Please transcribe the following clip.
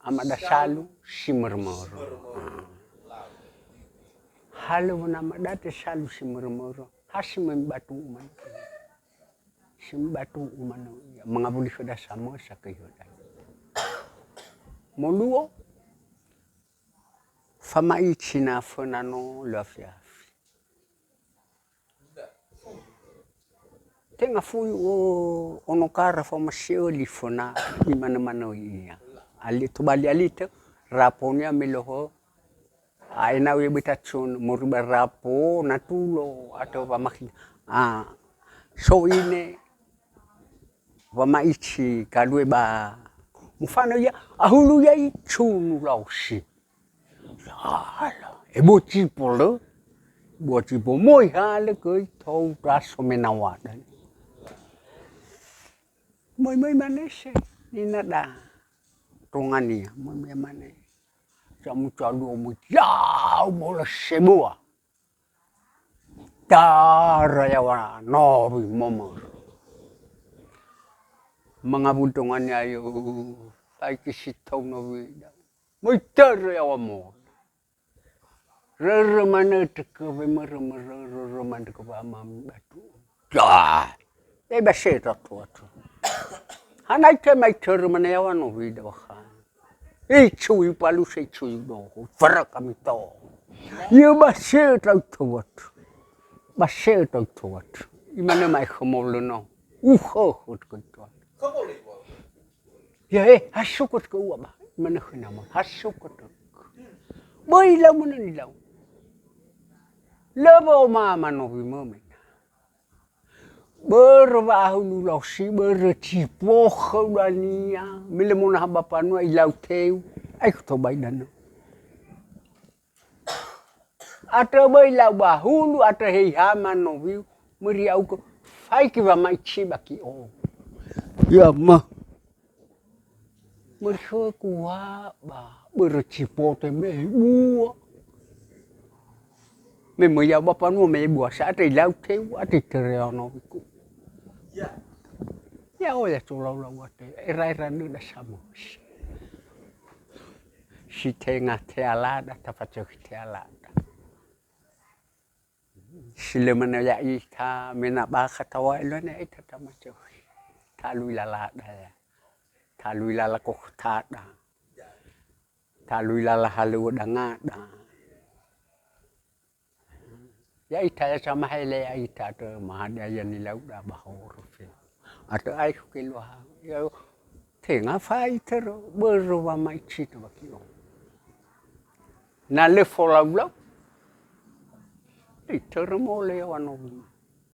amada salu simurmuru. Halu nama date salu simurmuru. Hasim batu uman. Sim batu uman mengabuli sudah sama sakayudan. Moluo fama ichina fonano lafiafi. Tenga fui o onokara fama seoli fona imana iya. Ali tubali alite raponya meloho aina we bitatsun muriba rapo natulo atau pamaki so ine wama ichi kalwe ba mfano ya ahulu ya ichunu lausi ala ebo chipolo bo chipo moi hale koi thau raso menawadan moi manese inada tongania moi mane jamu chalu mo yao mo sebua tarayawa nobi momo mangabuntungan ayo ay kisitaw na vida may tarayawa mo raraman at kabe raraman at kabe amam batu ay baseta to hanay te may taraman yawa no vida wakan chui palu se chui do fara kami to ye baseta to baseta to imana may khomolo no hot ko to ya hasukot ko ba mana khina mo hasukot boy la mo ni law labo mama no bi mo me berba hulu law si berti po khawania mile mo na ba panu ilaw teu ai to bay dan ata bay law ba hulu ata hei haman no bi muri au ko fai ki ba mai chi ba ki o ya ma merso kuwa ba bercipote me bua me moya bapa no me bua sa te lau te wa te tereno ku ya olha tu lau te era no da samo si tenga te alada ta facho te alada si le mana ya ita mena ba khatawa lo ne ita ta macho ta lui la ya ta lui la ko ta da ta lui la halu da ngada ya ita ya sama hele ya ita to mahada ya ni lau da ba horo fe ata ai ke lo ya tenga fai tero bero wa mai chito ba kilo na le fola blo ita mo le wa no